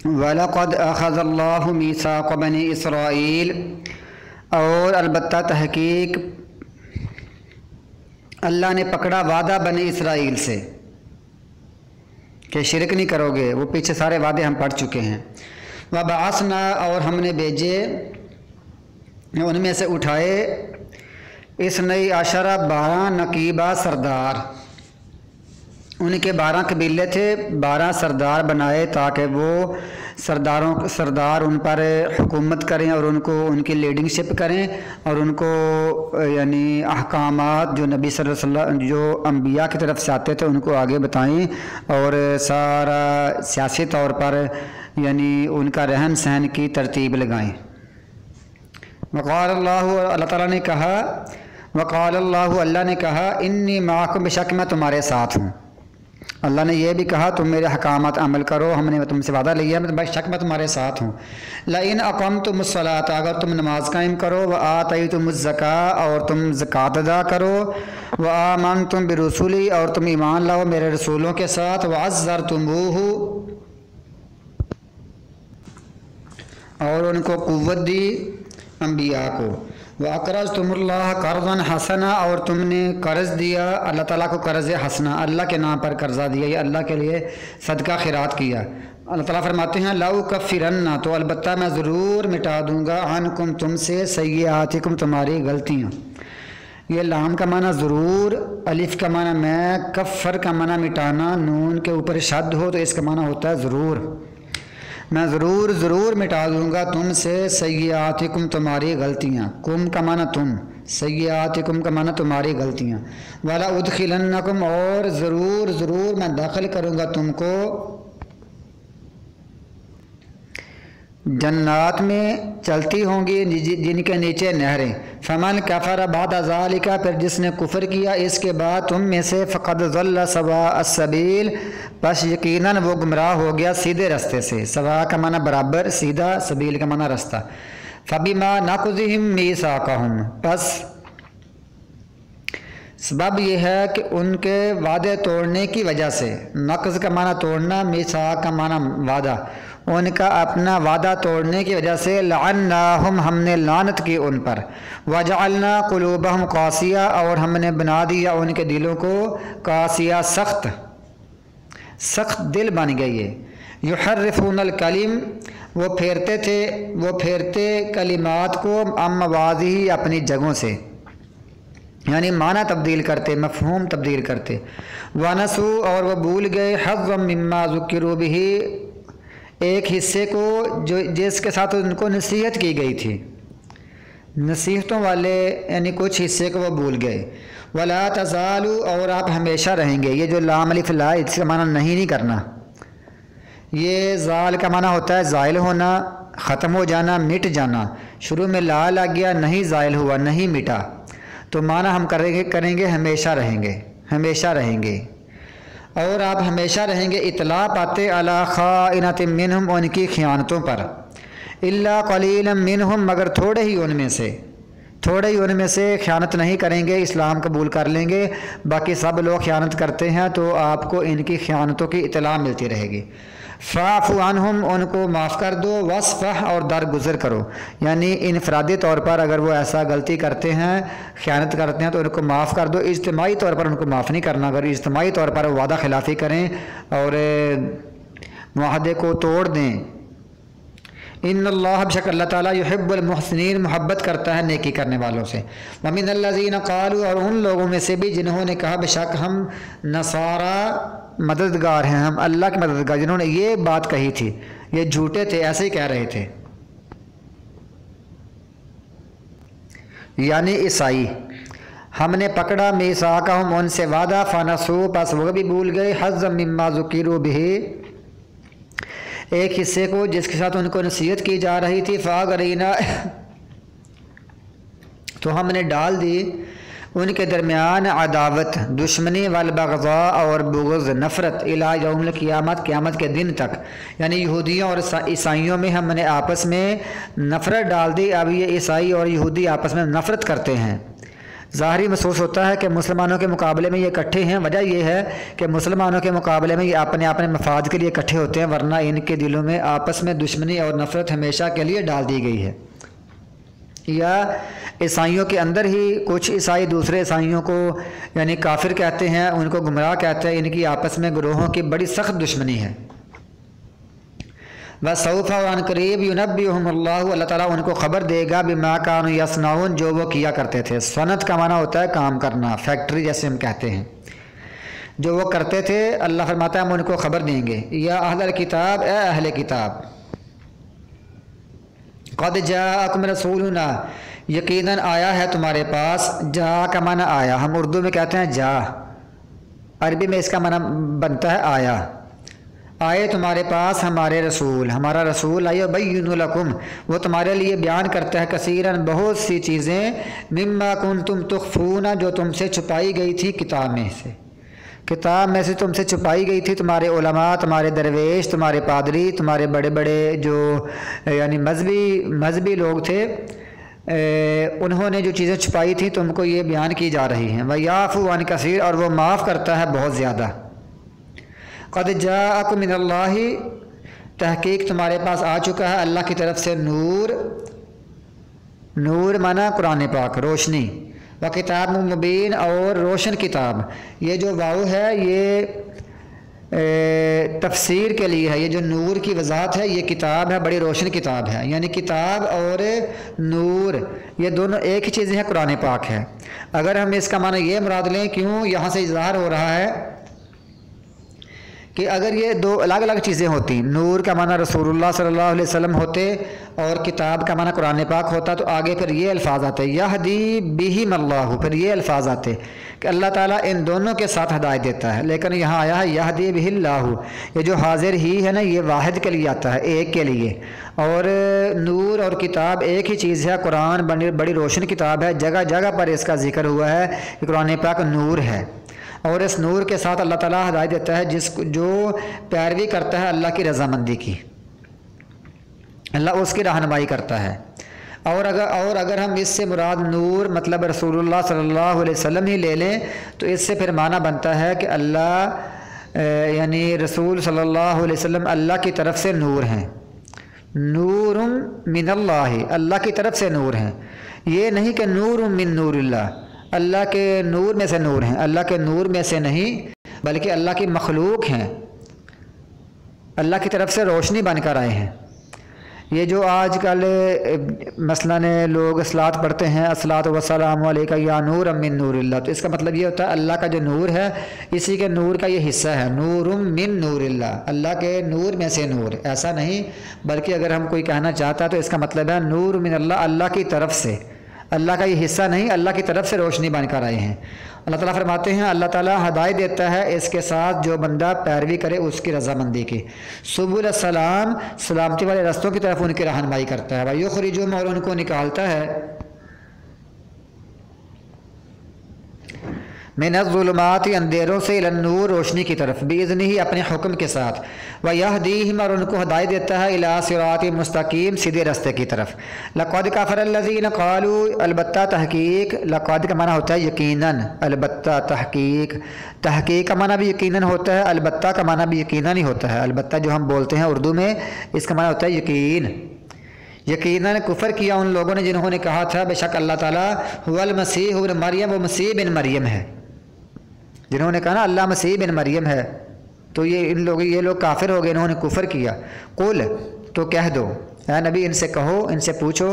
وَلَقَدْ أَخَذَ اللَّهُ مِيثَاقَ بَنِي اسرائیل، اور البتہ تحقیق اللہ نے پکڑا وعدہ بنی اسرائیل سے کہ شرک نہیں کرو گے، وہ پیچھے سارے وعدے ہم پڑھ چکے ہیں۔ وَبَعَثْنَا، اور ہم نے بھیجے ان میں سے اٹھائے، اثنی عشرہ 12 نقیبہ سردار، ان کے 12 قبیلے تھے، 12 سردار بنائے تاکہ وہ سردار ان پر حکومت کریں اور ان کو ان کی لیڈنگ شپ کریں اور ان کو یعنی احکامات جو نبی صلی اللہ علیہ وسلم جو انبیاء کی طرف سے آتے تھے ان کو آگے بتائیں اور سارا سیاسی طور پر یعنی ان کا رہن سہن کی ترتیب لگائیں۔ وقال اللہ، اللہ تعالیٰ نے کہا، وقال اللہ، اللہ نے کہا، انی معکم، بے شک میں تمہارے ساتھ ہوں۔ اللہ نے یہ بھی کہا تم میرے حکامات عمل کرو، ہم نے تم سے وعدہ لیا، میں بے شک میں تمہارے ساتھ ہوں۔ لئن اقمتم الصلاۃ، اگر تم نماز قائم کرو، وآتیتم الزکاۃ، اور تم زکوٰۃ ادا کرو، وآمنتم برسولی، اور تم ایمان لاؤ میرے رسولوں کے ساتھ، وعزرتموہ، اور ان کو قوت دی انبیاء کو، وَأَقْرَضْتُمُ اللَّهَ قَرْضًا حَسَنًا، اور تم نے قرض دیا اللہ تعالیٰ کو، قرض حسنہ، اللہ کے نام پر قرضہ دیا یا اللہ کے لیے صدقہ خیرات کیا۔ اللہ تعالیٰ فرماتے ہیں لَأُكَفِّرَنَّ، تو البتہ میں ضرور مٹا دوں گا، عَنْكُمْ، تم سے، سَيِّئَاتِكُمْ، تمہاری غلطیاں۔ یہ لام کا معنی ضرور، الف کا معنی میں، کفر کا معنی مٹانا، نون کے اوپر شد ہو تو اس کا معنی ہوتا ہے ضرور، میں ضرور مٹا دوں گا تم سے، سیئاتکم، تمہاری غلطیاں، کم کا معنی تم، سیئاتکم کا معنی تمہاری غلطیاں، ولا ادخلنکم، اور ضرور میں داخل کروں گا تم کو جنات میں چلتی ہوں گی جن کے نیچے نہریں، فمن کفر بعد ذالک، پھر جس نے کفر کیا اس کے بعد تم میں سے، فقد ضل سواء السبیل، بس یقیناً وہ گمراہ ہو گیا سیدھے رستے سے، سوا کا معنی برابر، سیدھا، سبیل کا معنی رستہ۔ فبما نقضهم میثاقهم، پس سبب یہ ہے کہ ان کے وعدے توڑنے کی وجہ سے، نقض کا معنی توڑنا، میثاق کا معنی وعدہ، ان کا اپنا وعدہ توڑنے کی وجہ سے، لعناہم، ہم نے لعنت کی ان پر، وجعلنا قلوبہم قاسیہ، اور ہم نے بنا دیا ان کے دلوں کو قاسیہ، سخت دل بن گئی ہے۔ یحرفون الکلم، وہ پھیرتے کلمات کو، عن مواضعہ، اپنی جگہوں سے، یعنی معنی تبدیل کرتے، مفہوم تبدیل کرتے۔ ونسوا، اور وہ بھول گئے، حظا مما ذکروا بہ، ایک حصے کو جس کے ساتھ ان کو نصیحت کی گئی تھی، نصیحتوں والے یعنی کچھ حصے کو وہ بھول گئے۔ ولا تزالوا، اور آپ ہمیشہ رہیں گے، یہ جو لام الف لا، اس کا معنی نہیں کرنا، یہ زال کا معنی ہوتا ہے زائل ہونا، ختم ہو جانا، مٹ جانا، شروع میں لا لگ گیا، نہیں زائل ہوا، نہیں مٹا، تو معنی ہم کریں گے ہمیشہ رہیں گے، اور آپ ہمیشہ رہیں گے، اطلاع پاتے علی خائنۃ منہم، ان کی خیانتوں پر، الا قلیلا منہم، مگر تھوڑے ہی ان میں سے خیانت نہیں کریں گے، اسلام قبول کر لیں گے، باقی سب لوگ خیانت کرتے ہیں، تو آپ کو ان کی خیانتوں کی اطلاع ملتی رہے گی۔ فاعف عنہم، ان کو معاف کر دو، واصفح، اور درگزر کرو، یعنی انفرادی طور پر اگر وہ ایسا غلطی کرتے ہیں، خیانت کرتے ہیں، تو ان کو معاف کر دو، اجتماعی طور پر ان کو معاف نہیں کرنا، اگر اجتماعی طور پر وعدہ خلافی کریں اور معاہدے کو توڑ دیں۔ ان اللہ، بشک اللہ تعالیٰ، یحب المحسنین، محبت کرتا ہے نیکی کرنے والوں سے۔ ومن الذین قالوا، اور ان لوگوں میں سے بھی جنہوں نے کہا بے شک ہم نصارا مددگار ہیں، ہم اللہ کے مددگار، جنہوں نے یہ بات کہی تھی، یہ جھوٹے تھے، ایسے ہی کہہ رہے تھے، یعنی عیسائی، ہم نے پکڑا میثاقہم، ان سے وعدہ، فنسوا، پس وہ بھی بھول گئے، حظا مما ذکروا بہ، ایک حصے کو جس کے ساتھ ان کو نصیحت کی جا رہی تھی، فاغرینا، تو ہم نے ڈال دی ان کے درمیان عداوت، دشمنی، والبغضاء، اور بغض، نفرت، الی یوم القیامت، قیامت کے دن تک، یعنی یہودیوں اور عیسائیوں میں ہم نے آپس میں نفرت ڈال دی، اب یہ عیسائی اور یہودی آپس میں نفرت کرتے ہیں، ظاہری محسوس ہوتا ہے کہ مسلمانوں کے مقابلے میں یہ اکٹھے ہیں، وجہ یہ ہے کہ مسلمانوں کے مقابلے میں یہ اپنے مفاد کے لیے اکٹھے ہوتے ہیں، ورنہ ان کے دلوں میں آپس میں دشمنی اور نفرت ہمیشہ کے لیے ڈال دی گئی ہے۔ یا عیسائیوں کے اندر ہی کچھ عیسائی دوسرے عیسائیوں کو یعنی کافر کہتے ہیں، ان کو گمراہ کہتے ہیں، ان کی آپس میں گروہوں کی بڑی سخت دشمنی ہے۔ وَسَوْفَ وَعَنْ قَرِيبٍ يُنَبِّئُهُمُ اللَّهُ، اللہ تعالیٰ ان کو خبر دے گا بِمَا كَانُوا يَصْنَعُونَ، جو وہ کیا کرتے تھے۔ صنعت کا معنی ہوتا ہے کام کرنا، فیکٹری جیسے ہم کہتے ہیں، جو وہ کرتے تھے اللہ فرماتا ہے ہم ان کو خبر دیں گے۔ یا اہل الکتاب، اے اہل کتاب، قد جاءکم رسولنا، یقیناً آیا ہے تمہارے پاس۔ جا کا معنی آیا، ہم اردو میں کہتے ہیں جا، عربی میں اس کا معنی بنتا ہے آیا۔ آئے تمہارے پاس ہمارے رسول، ہمارا رسول آئے بین لکم، وہ تمہارے لیے بیان کرتا ہے کثیراً بہت سی چیزیں، مما کنتم تخفون، جو تم سے چھپائی گئی تھی کتاب میں سے، کتاب میں سے تم سے چھپائی گئی تھی۔ تمہارے علماء، تمہارے درویش، تمہارے پادری، تمہارے بڑے بڑے جو یعنی مذہبی لوگ تھے، انہوں نے جو چیزیں چھپائی تھیں تم کو یہ بیان کی جا رہی ہیں۔ وَيَعْفُو عَنْ كَثِيرٍ، اور وہ معاف کرتا ہے بہت زیادہ۔ قد جاءکم من اللہ، تحقیق تمہارے پاس آ چکا ہے اللہ کی طرف سے نور، نور مانا قرآن پاک، روشنی، و کتاب مبین، اور روشن کتاب۔ یہ جو واو ہے یہ تفسیر کے لیے ہے، یہ جو نور کی وضاحت ہے، یہ کتاب ہے، بڑی روشن کتاب ہے، یعنی کتاب اور نور یہ دونوں ایک ہی چیزیں ہیں، قرآن پاک ہے۔ اگر ہم اس کا معنی یہ مراد لیں، کیوں یہاں سے اظہار ہو رہا ہے کہ اگر یہ دو الگ الگ چیزیں ہوتی، نور کا معنی رسول اللہ صلی اللہ علیہ وسلم ہوتے اور کتاب کا معنی قرآن پاک ہوتا، تو آگے پھر یہ الفاظ آتے یہدی بہم اللہ، پھر یہ الفاظ آتے کہ اللہ تعالیٰ ان دونوں کے ساتھ ہدایت دیتا ہے، لیکن یہاں آیا ہے یہدی بہ اللہ، یہ جو حاضر ہی ہے نا یہ واحد کے لیے آتا ہے، ایک کے لیے، اور نور اور کتاب ایک ہی چیز ہے، قرآن بڑی روشن کتاب ہے، جگہ جگہ پر اس کا ذکر ہوا ہے کہ قرآن پاک نور ہے، اور اس نور کے ساتھ اللہ تعالیٰ ہدایت دیتا ہے جو پیروی کرتا ہے اللہ کی رضامندی کی، اللہ اس کی رہنمائی کرتا ہے۔ اور اگر ہم اس سے مراد نور مطلب رسول اللہ صلی اللہ علیہ وسلم ہی لے لیں تو اس سے پھر معنی بنتا ہے کہ اللہ یعنی رسول صلی اللہ علیہ وسلم اللہ کی طرف سے نور ہیں، نور من اللہ، اللہ کی طرف سے نور ہیں، یہ نہیں کہ نور من نور اللہ، اللہ کے نور میں سے نور ہیں، اللہ کے نور میں سے نہیں بلکہ اللہ کی مخلوق ہیں، اللہ کی طرف سے روشنی بن کر آئے ہیں۔ یہ جو آج کل مثلاً لوگ اصلاۃ پڑھتے ہیں، الصلاۃ والسلام علیک یا نور من نور اللہ، تو اس کا مطلب یہ ہوتا ہے اللہ کا جو نور ہے اسی کے نور کا یہ حصہ ہے، نور من نور اللہ، اللہ کے نور میں سے نور، ایسا نہیں بلکہ اگر ہم کوئی کہنا چاہتا ہے تو اس کا مطلب ہے نور من اللہ، اللہ کی طرف سے، اللہ کا یہ حصہ نہیں، اللہ کی طرف سے روشنی بن کر آئے ہیں۔ اللہ تعالیٰ فرماتے ہیں اللہ تعالیٰ ہدایت دیتا ہے اس کے ساتھ جو بندہ پیروی کرے اس کی رضامندی کی، سبل السلام، سلامتی والے رستوں کی طرف ان کی رہنمائی کرتا ہے، وَيُخْرِجُهُمْ، اور ان کو نکالتا ہے، من الظلمات، اندھیروں سے، الی النور، روشنی کی طرف، باذنہ، اپنے حکم کے ساتھ، ویہدیہم، اور ان کو ہدایت دیتا ہے، الی صراط مستقیم، سیدھے راستے کی طرف۔ لقد کفر الذین قالوا، البتہ تحقیق، لقد کا معنی ہوتا ہے یقیناً، البتہ تحقیق، تحقیق کا معنی بھی یقیناً ہوتا ہے، البتہ کا معنی بھی یقیناً ہی ہوتا ہے، البتہ جو ہم بولتے ہیں اردو میں اس کا معنی ہوتا ہے یقین۔ یقیناً کفر کیا ان لوگوں نے جنہوں نے کہا تھا بے شک اللہ تعالیٰ هو المسیح ابن مریم، وہ مسیح بن مریم ہے، جنہوں نے کہا نا اللہ مسیح بن مریم ہے، تو یہ لوگ کافر ہو گئے، انہوں نے کفر کیا۔ قل، تو کہہ دو اے نبی ان سے کہو، ان سے پوچھو،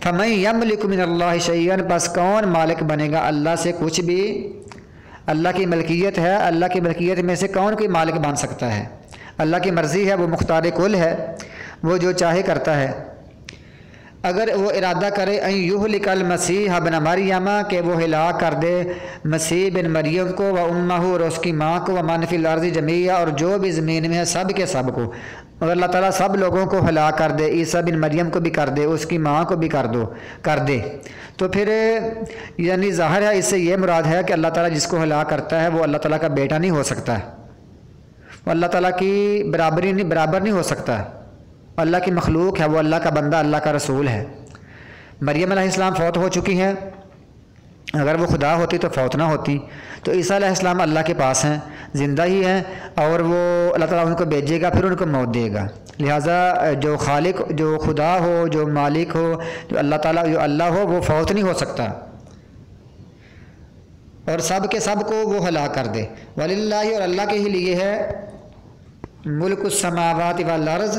فمن یملک من اللہ شیئا، بس کون مالک بنے گا اللہ سے کچھ بھی، اللہ کی ملکیت ہے، اللہ کی ملکیت میں سے کون کوئی مالک بن سکتا ہے، اللہ کی مرضی ہے، وہ مختار کل ہے، وہ جو چاہے کرتا ہے۔ اگر وہ ارادہ کرے ان یہلک المسیح ابن مریم، کہ وہ ہلاک کر دے مسیح بن مریم کو، و امہ، اور اس کی ماں کو، و من فی الارض جمیعا، اور جو بھی زمین میں ہے سب کے سب کو، اگر اللہ تعالیٰ سب لوگوں کو ہلاک کر دے، عیسیٰ بن مریم کو بھی کر دے، اس کی ماں کو بھی کر دے، تو پھر یعنی ظاہر ہے اس سے یہ مراد ہے کہ اللہ تعالیٰ جس کو ہلاک کرتا ہے وہ اللہ تعالیٰ کا بیٹا نہیں ہو سکتا، وہ اللہ تعالیٰ کی برابر نہیں ہو سکتا، اللہ کی مخلوق ہے، وہ اللہ کا بندہ، اللہ کا رسول ہے۔ مریم علیہ السلام فوت ہو چکی ہیں، اگر وہ خدا ہوتی تو فوت نہ ہوتی۔ تو عیسیٰ علیہ السلام اللہ کے پاس ہیں، زندہ ہی ہیں، اور وہ اللہ تعالیٰ ان کو بھیجے گا، پھر ان کو موت دے گا۔ لہٰذا جو خالق، جو خدا ہو، جو مالک ہو، جو اللہ تعالیٰ، جو اللہ ہو، وہ فوت نہیں ہو سکتا، اور سب کے سب کو وہ ہلاک کر دے۔ وَلِلَّهِ، اور اللہ کے ہی لیے ہے، ملک السماوات والارض،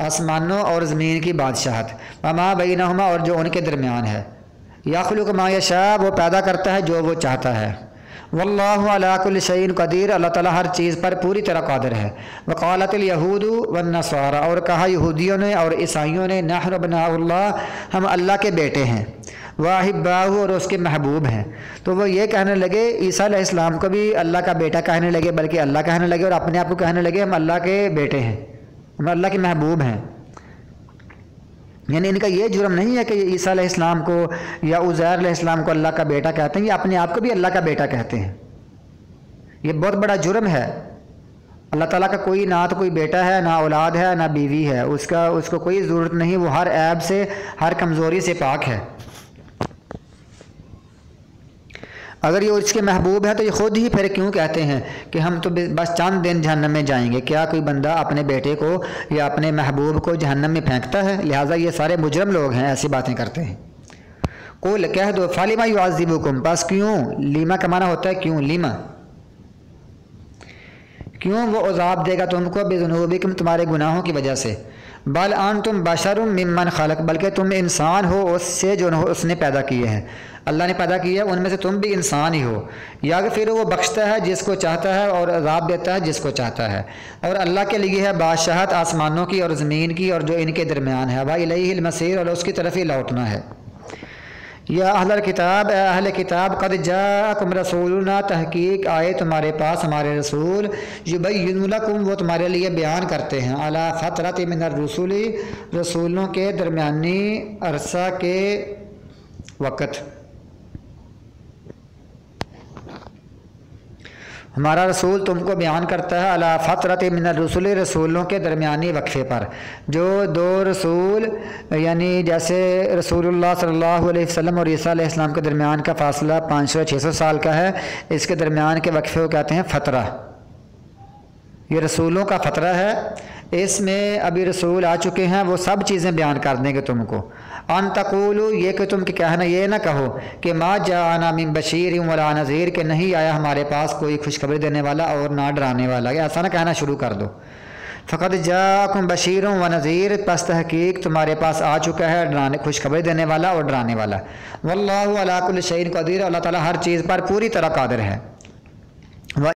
آسمانوں اور زمین کی بادشاہت، وما بینہما، اور جو ان کے درمیان ہے، یخلق ما یشاء، وہ پیدا کرتا ہے جو وہ چاہتا ہے، واللہ علی کل شیء قدیر، اللہ تعالیٰ ہر چیز پر پوری طرح قادر ہے۔ وقالت الیہود والنصارى، اور کہا یہودیوں نے اور عیسائیوں نے، نحن ابناء اللہ، ہم اللہ کے بیٹے ہیں، واحباہ، اور اس کے محبوب ہیں۔ تو وہ یہ کہنے لگے، عیسیٰ علیہ السلام کو بھی اللہ کا بیٹا کہنے لگے، بلکہ اللہ کہنے لگے، اور اپنے آپ کو کہنے لگے ہم اللہ کے بیٹے ہیں، ہم اللہ کے محبوب ہیں۔ یعنی ان کا یہ جرم نہیں ہے کہ یہ عیسیٰ علیہ السلام کو یا عزیر علیہ السلام کو اللہ کا بیٹا کہتے ہیں، یہ اپنے آپ کو بھی اللہ کا بیٹا کہتے ہیں۔ یہ بہت بڑا جرم ہے۔ اللہ تعالیٰ کا کوئی نہ تو کوئی بیٹا ہے، نہ اولاد ہے، نہ بیوی ہے، اس کو کوئی ضرورت نہیں، وہ ہر عیب سے، ہر کمزوری سے پاک ہے۔ اگر یہ اس کے محبوب ہے تو یہ خود ہی پھر کیوں کہتے ہیں کہ ہم تو بس چند دن جہنم میں جائیں گے؟ کیا کوئی بندہ اپنے بیٹے کو یا اپنے محبوب کو جہنم میں پھینکتا ہے؟ لہٰذا یہ سارے مجرم لوگ ہیں، ایسی باتیں کرتے ہیں۔ قل، کہہ دو، فَلِمَ يُعَذِّبُكُمْ، بس کیوں، لیما کا معنی ہوتا ہے کیوں، لیما، کیوں وہ عذاب دے گا تم کو، بِذُنُوبِكُمْ، تمہارے گناہوں کی وجہ سے، بل انتم بشر ممن خلق، بلکہ تم انسان ہو اس سے جو اس نے پیدا کیے ہیں، اللہ نے پیدا کیا ہے، ان میں سے تم بھی انسان ہی ہو۔ یغفر، وہ بخشتا ہے جس کو چاہتا ہے، اور عذاب دیتا ہے جس کو چاہتا ہے، اور اللہ کے لیے ہے بادشاہت آسمانوں کی اور زمین کی اور جو ان کے درمیان ہے، وَإِلَيْهِ الْمَصِيرُ، اور اس کی طرف ہی لوٹنا ہے۔ یا اہل الکتاب، اے اہل کتاب، قد جاءکم رسولنا، تحقیق آئے تمہارے پاس ہمارے رسول، یبین لکم، وہ تمہارے لیے بیان کرتے ہیں، علی فترۃ من الرسل، رسولوں کے درمیانی عرصہ کے وقت، ہمارا رسول تم کو بیان کرتا ہے، علی فترۃ من الرسل، رسولوں کے درمیانی وقفے پر، جو دو رسول، یعنی جیسے رسول اللہ صلی اللہ علیہ وسلم اور عیسیٰ علیہ السلام کے درمیان کا فاصلہ 500-600 سال کا ہے، اس کے درمیان کے وقفے کو کہتے ہیں فترہ۔ یہ رسولوں کا فترہ ہے، اس میں ابھی رسول آ چکے ہیں، وہ سب چیزیں بیان کر دیں گے تم کو۔ ان تقولوا، یہ کہ تم کہنا یہ نہ کہو کہ ما جاءنا من بشیر ولا نذیر، کہ نہیں آیا ہمارے پاس کوئی خوشخبری دینے والا اور نہ ڈرانے والا، ایسا نہ کہنا شروع کر دو۔ فقد جاءکم بشیر و نذیر، پس تحقیق تمہارے پاس آ چکا ہے خوشخبری دینے والا اور ڈرانے والا۔ واللہ علی کل شیء قدیر، اللہ تعالیٰ ہر چیز پر پوری طرح قادر ہے۔